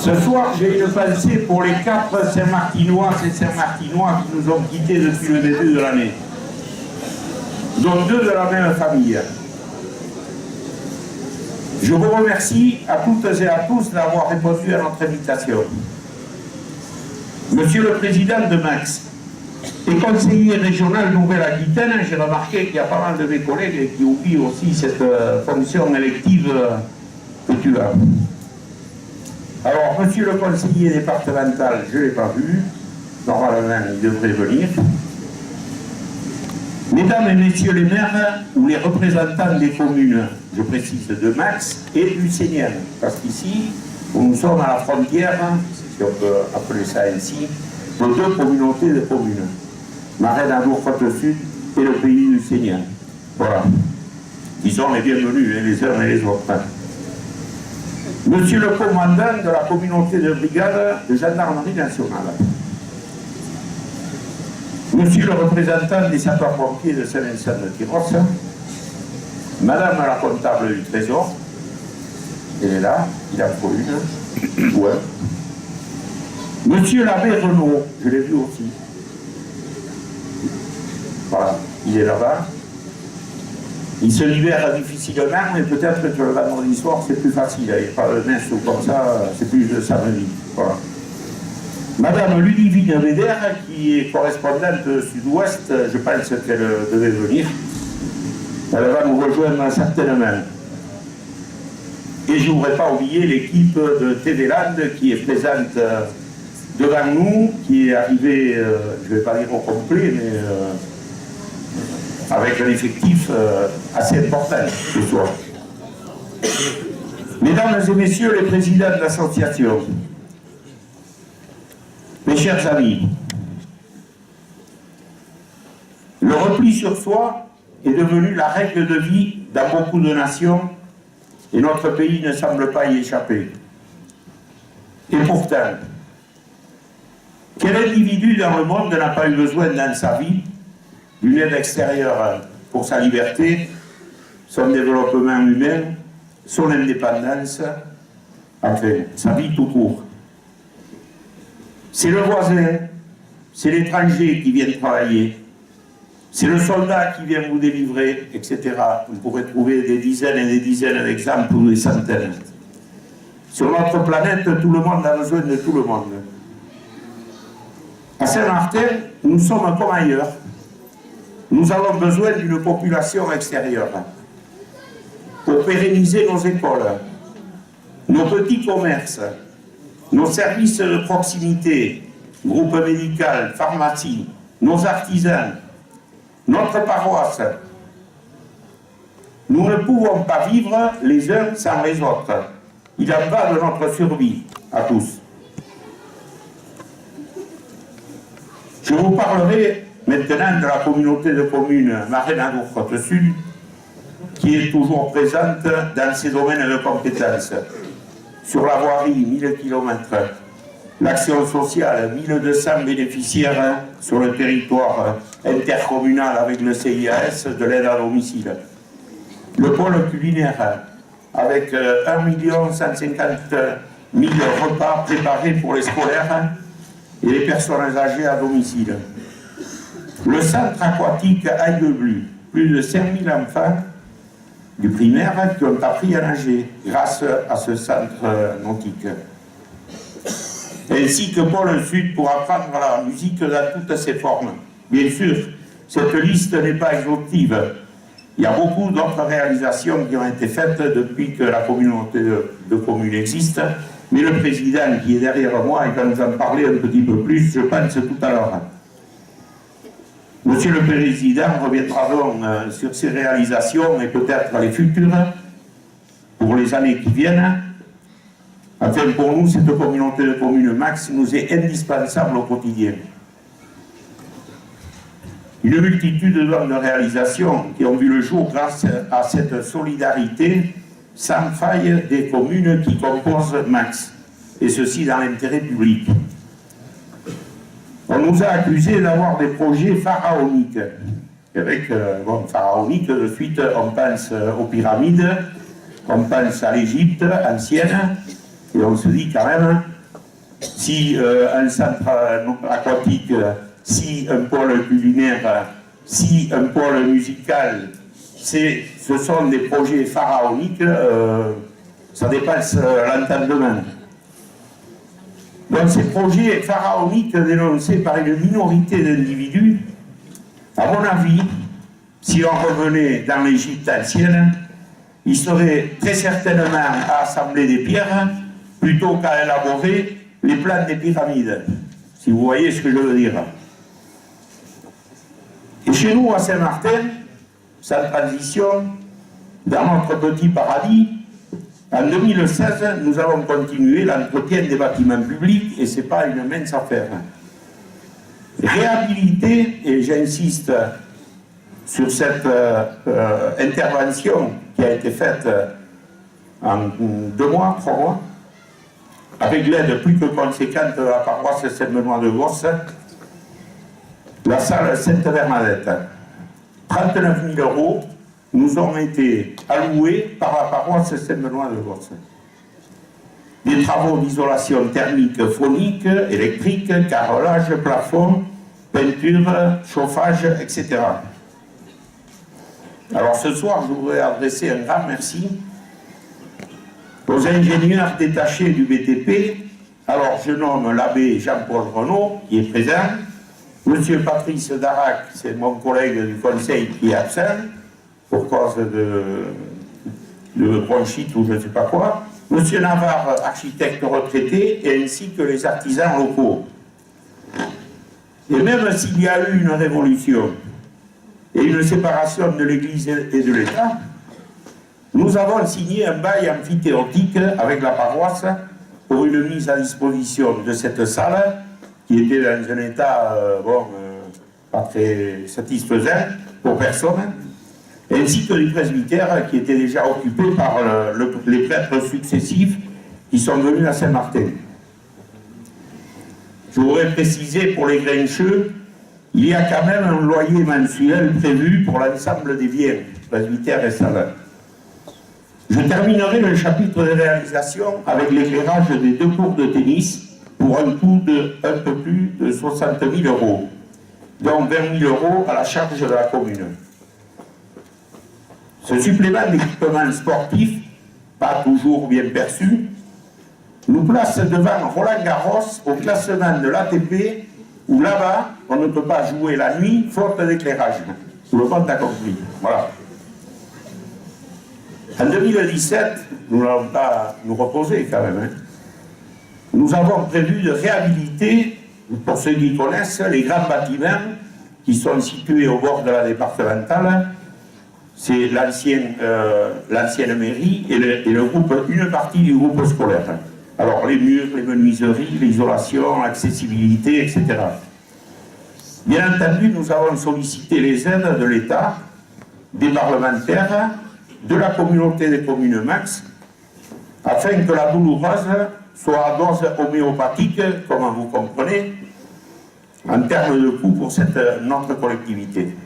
Ce soir, j'ai une pensée pour les 4 Saint-Martinoises et Saint-Martinois qui nous ont quittés depuis le début de l'année, dont 2 de la même famille. Je vous remercie à toutes et à tous d'avoir répondu à notre invitation. Monsieur le Président de Max et conseiller régional Nouvelle-Aquitaine, j'ai remarqué qu'il y a pas mal de mes collègues qui oublient aussi cette fonction élective que tu as. Alors, monsieur le conseiller départemental, je ne l'ai pas vu, normalement il devrait venir. Mesdames et messieurs les maires ou les représentants des communes, je précise de Max et du Sénien, parce qu'ici, nous sommes à la frontière, si on peut appeler ça ainsi, de 2 communautés de communes, Marais d'Amour Côte-Sud et le pays du Sénien. Voilà. Ils sont les bienvenus, les uns et les autres. Monsieur le commandant de la communauté de brigade de gendarmerie nationale, monsieur le représentant des sapeurs-pompiers de Saint-Vincent-de-Tyrosse, madame la comptable du Trésor, elle est là, il a faut une, ouais. Monsieur l'abbé Renaud, je l'ai vu aussi. Voilà, il est là-bas. Il se libère difficilement, mais peut-être que le vendredi soir c'est plus facile. Il n'y a pas de messe ou comme ça, c'est plus le samedi. Voilà. Madame Ludivine Véder, qui est correspondante sud-ouest, je pense qu'elle devait venir. Elle va nous rejoindre certainement. Et je ne voudrais pas oublier l'équipe de TV Land qui est présente devant nous, qui est arrivée, je ne vais pas dire au complet, mais avec un effectif assez important ce soir. Mesdames et messieurs les présidents de l'association, mes chers amis, le repli sur soi est devenu la règle de vie dans beaucoup de nations et notre pays ne semble pas y échapper. Et pourtant, quel individu dans le monde n'a pas eu besoin dans sa vie d'une aide extérieure pour sa liberté, son développement humain, son indépendance, enfin, sa vie tout court. C'est le voisin, c'est l'étranger qui vient travailler, c'est le soldat qui vient vous délivrer, etc. Vous pourrez trouver des dizaines et des dizaines d'exemples ou des centaines. Sur notre planète, tout le monde a besoin de tout le monde. À Saint-Martin, nous sommes comme ailleurs. Nous avons besoin d'une population extérieure pour pérenniser nos écoles, nos petits commerces, nos services de proximité, groupe médical, pharmacie, nos artisans, notre paroisse. Nous ne pouvons pas vivre les uns sans les autres. Il en va de notre survie à tous. Je vous parlerai maintenant de la communauté de communes Marais d'Amour Côte-Sud, qui est toujours présente dans ses domaines de compétences. Sur la voirie, 1000 km. L'action sociale, 1200 bénéficiaires sur le territoire intercommunal avec le CIAS de l'aide à domicile. Le pôle culinaire, avec 1 150 000 repas préparés pour les scolaires et les personnes âgées à domicile. Le centre aquatique Aille-Bleu, plus de 5000 enfants du primaire qui ont appris à nager grâce à ce centre nautique. Ainsi que Pôle Sud pour apprendre la musique dans toutes ses formes. Bien sûr, cette liste n'est pas exhaustive. Il y a beaucoup d'autres réalisations qui ont été faites depuis que la communauté de communes existe, mais le président qui est derrière moi, il va nous en parler un petit peu plus, je pense, tout à l'heure. Monsieur le Président reviendra donc sur ces réalisations et peut-être les futures pour les années qui viennent. Enfin, pour nous, cette communauté de communes Max nous est indispensable au quotidien. Une multitude de réalisations qui ont vu le jour grâce à cette solidarité sans faille des communes qui composent Max, et ceci dans l'intérêt public. On nous a accusés d'avoir des projets pharaoniques. Avec pharaonique, de suite, on pense aux pyramides, on pense à l'Égypte ancienne, et on se dit quand même, si un centre aquatique, si un pôle culinaire, si un pôle musical, ce sont des projets pharaoniques, ça dépasse l'entendement. Donc ces projets pharaoniques dénoncés par une minorité d'individus, à mon avis, si on revenait dans l'Égypte ancienne, il serait très certainement à assembler des pierres plutôt qu'à élaborer les plans des pyramides, si vous voyez ce que je veux dire. Et chez nous, à Saint-Martin, sans transition, dans notre petit paradis, en 2016, nous avons continué l'entretien des bâtiments publics et ce n'est pas une mince affaire. Réhabiliter, et j'insiste sur cette intervention qui a été faite en 2 mois, 3 mois, avec l'aide plus que conséquente de la paroisse Saint-Benoît-de-Gosse, la salle Sainte-Bernadette. 39 000 € nous ont été alloués par la paroisse Saint-Benoît-de-Gosse. Des travaux d'isolation thermique, phonique, électrique, carrelage, plafond, peinture, chauffage, etc. Alors ce soir, je voudrais adresser un grand merci aux ingénieurs détachés du BTP. Alors je nomme l'abbé Jean-Paul Renaud, qui est présent, monsieur Patrice Darac, c'est mon collègue du conseil qui est absent, pour cause de bronchite ou je ne sais pas quoi, monsieur Navarre, architecte retraité, et ainsi que les artisans locaux. Et même s'il y a eu une révolution et une séparation de l'Église et de l'État, nous avons signé un bail amphithéotique avec la paroisse pour une mise à disposition de cette salle qui était dans un état pas très satisfaisant pour personne, ainsi que du presbytère qui était déjà occupé par les prêtres successifs qui sont venus à Saint-Martin. Je voudrais préciser pour les grincheux, il y a quand même un loyer mensuel prévu pour l'ensemble des biens, presbytère et salle. Je terminerai le chapitre de réalisation avec l'éclairage des 2 cours de tennis pour un coût de un peu plus de 60 000 €, dont 20 000 € à la charge de la commune. Ce supplément d'équipement sportif, pas toujours bien perçu, nous place devant Roland Garros au classement de l'ATP, où là-bas, on ne peut pas jouer la nuit, faute d'éclairage. Tout le monde a compris. Voilà. En 2017, nous n'allons pas nous reposer quand même, nous avons prévu de réhabiliter, pour ceux qui connaissent, les grands bâtiments qui sont situés au bord de la départementale. C'est l'ancienne mairie et une partie du groupe scolaire. Alors les murs, les menuiseries, l'isolation, l'accessibilité, etc. Bien entendu, nous avons sollicité les aides de l'État, des parlementaires, de la communauté des communes Max, afin que la douloureuse soit à dose homéopathique, comme vous comprenez, en termes de coût pour notre collectivité.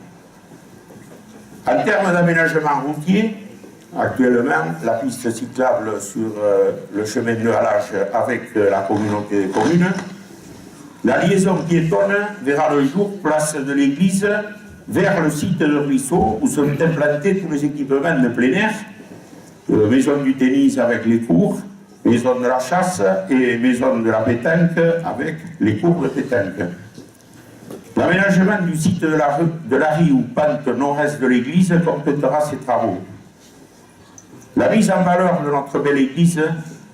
En termes d'aménagement routier, actuellement, la piste cyclable sur le chemin de halage avec la communauté des communes, la liaison piétonne verra le jour place de l'église vers le site de Ruisseau où sont implantés tous les équipements de plein air, maison du tennis avec les cours, maison de la chasse et maison de la pétanque avec les cours de pétanque. L'aménagement du site de la rue ou pente nord-est de l'église complétera ces travaux. La mise en valeur de notre belle église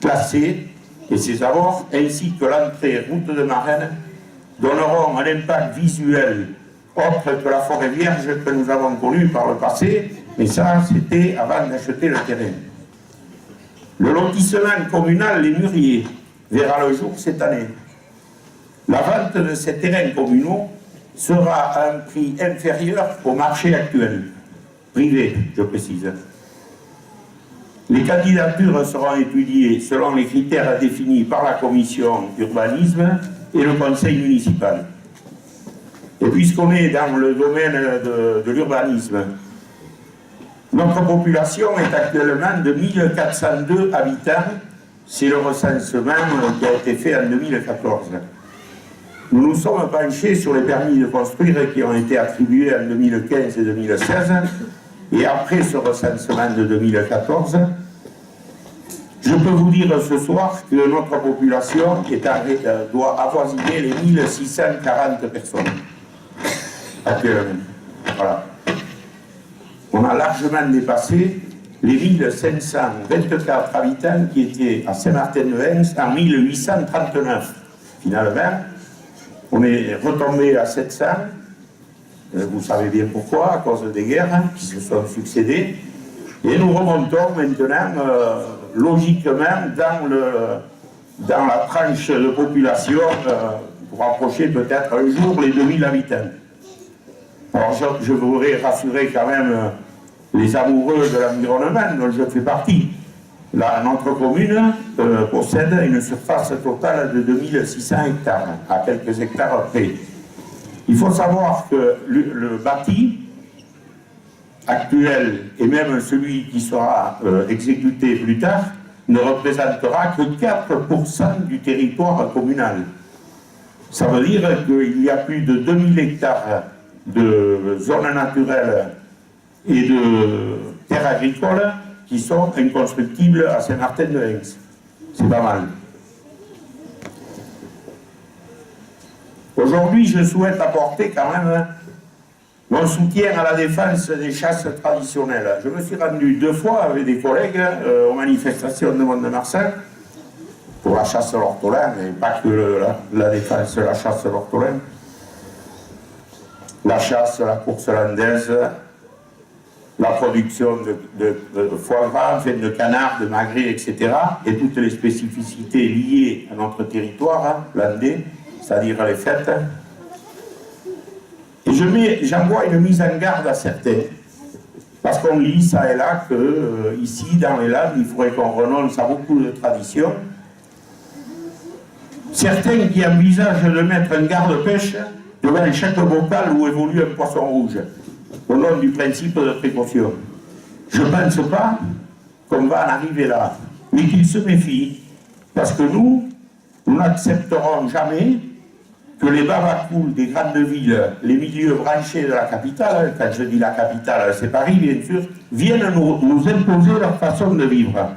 classée et ses abords, ainsi que l'entrée route de Marennes, donneront un impact visuel autre que la forêt vierge que nous avons connue par le passé, mais ça, c'était avant d'acheter le terrain. Le lotissement communal Les Mûriers verra le jour cette année. La vente de ces terrains communaux sera à un prix inférieur au marché actuel, privé, je précise. Les candidatures seront étudiées selon les critères définis par la commission d'urbanisme et le conseil municipal. Et puisqu'on est dans le domaine de l'urbanisme, notre population est actuellement de 1402 habitants c'est le recensement qui a été fait en 2014. Nous nous sommes penchés sur les permis de construire qui ont été attribués en 2015 et 2016, et après ce recensement de 2014, je peux vous dire ce soir que notre population doit avoisiner les 1640 personnes actuellement. Voilà. On a largement dépassé les 1524 habitants qui étaient à Saint-Martin-de-Hens en 1839. Finalement, on est retombé à 700. Vous savez bien pourquoi, à cause des guerres qui se sont succédées. Et nous remontons maintenant, logiquement, dans la tranche de population pour approcher peut-être un jour les 2000 habitants. Alors je voudrais rassurer quand même les amoureux de l'environnement dont je fais partie. Là, notre commune possède une surface totale de 2600 hectares, à quelques hectares près. Il faut savoir que le bâti actuel et même celui qui sera exécuté plus tard ne représentera que 4% du territoire communal. Ça veut dire qu'il y a plus de 2000 hectares de zones naturelles et de terres agricoles qui sont inconstructibles à Saint-Martin-de-Hens. C'est pas mal. Aujourd'hui, je souhaite apporter quand même mon soutien à la défense des chasses traditionnelles. Je me suis rendu 2 fois avec des collègues aux manifestations de Mont-de-Marsan pour la chasse à l'ortolan, et pas que la défense de la chasse à l'ortolan. La chasse, la course landaise, la production de foie gras, de canard, de magret, etc. et toutes les spécificités liées à notre territoire landais, c'est-à-dire les fêtes. Et j'envoie une mise en garde à certains, parce qu'on lit ça et là que ici, dans les Landes, il faudrait qu'on renonce à beaucoup de traditions. Certains qui envisagent de mettre un garde-pêche devant chaque bocal où évolue un poisson rouge, au nom du principe de précaution. Je ne pense pas qu'on va en arriver là, mais qu'ils se méfient, parce que nous n'accepterons jamais que les babacools des grandes villes, les milieux branchés de la capitale, quand je dis la capitale, c'est Paris bien sûr, viennent nous imposer leur façon de vivre.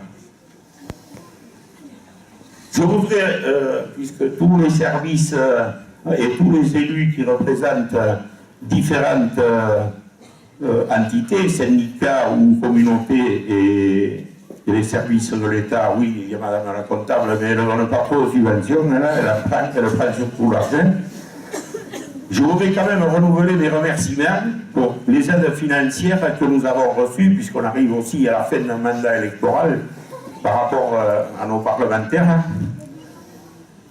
Je voudrais, puisque tous les services et tous les élus qui représentent différentes entités, syndicats ou communautés et les services de l'État, oui, il y a madame la comptable, mais elle ne donne pas trop de subventions, elle prend surtout l'argent. Je voudrais quand même renouveler mes remerciements pour les aides financières que nous avons reçues, puisqu'on arrive aussi à la fin d'un mandat électoral par rapport à nos parlementaires.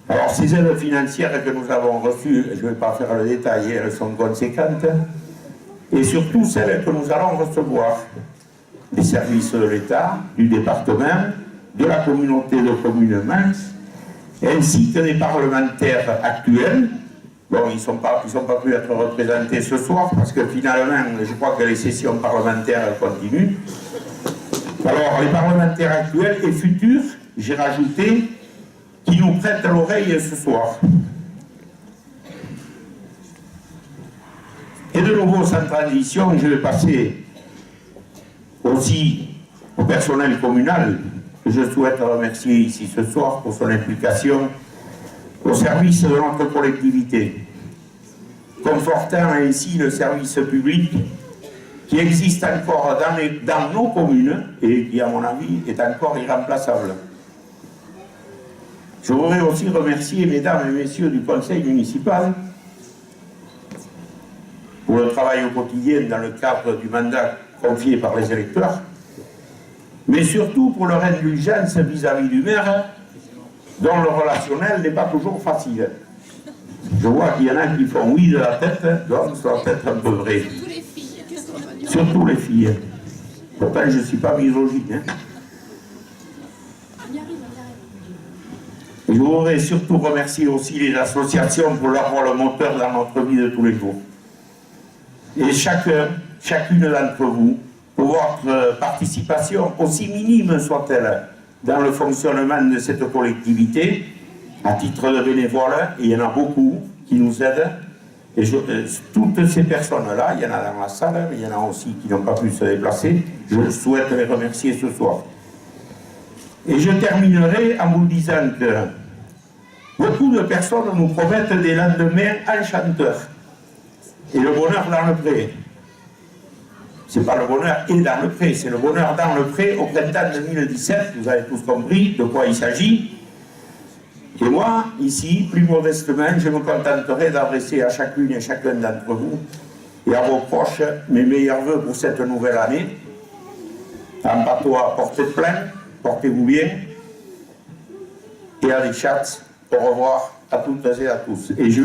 Alors, ces aides financières que nous avons reçues, je ne vais pas faire le détail, elles sont conséquentes, et surtout celles que nous allons recevoir des services de l'État, du département, de la communauté de communes Mans, ainsi que des parlementaires actuels. Bon, ils ne sont pas pu être représentés ce soir, parce que finalement, je crois que les sessions parlementaires continuent. Alors, les parlementaires actuels et futurs, j'ai rajouté, qui nous prêtent l'oreille ce soir. Et de nouveau, sans transition, je vais passer aussi au personnel communal, que je souhaite remercier ici ce soir pour son implication au service de notre collectivité, confortant ainsi le service public qui existe encore dans nos communes et qui, à mon avis, est encore irremplaçable. Je voudrais aussi remercier mesdames et messieurs du conseil municipal pour le travail au quotidien dans le cadre du mandat confié par les électeurs, mais surtout pour leur indulgence vis-à-vis du maire, dont le relationnel n'est pas toujours facile. Je vois qu'il y en a qui font oui de la tête, donc ça doit être un peu vrai. Surtout les filles. Pourtant, je ne suis pas misogyne. Hein. Je voudrais surtout remercier aussi les associations pour leur rôle moteur dans notre vie de tous les jours. Et chacune d'entre vous, pour votre participation, aussi minime soit-elle, dans le fonctionnement de cette collectivité, à titre de bénévole, et il y en a beaucoup qui nous aident. Et toutes ces personnes-là, il y en a dans la salle, mais il y en a aussi qui n'ont pas pu se déplacer, je souhaite les remercier ce soir. Et je terminerai en vous disant que beaucoup de personnes nous promettent des lendemains enchanteurs et le bonheur dans le pré. C'est pas le bonheur et dans le pré, c'est le bonheur dans le pré au printemps 2017, vous avez tous compris de quoi il s'agit. Et moi, ici, plus modestement, je me contenterai d'adresser à chacune et chacun d'entre vous et à vos proches mes meilleurs voeux pour cette nouvelle année. En patois, portez plein, portez-vous bien, et à des chats, au revoir à toutes et à tous. Et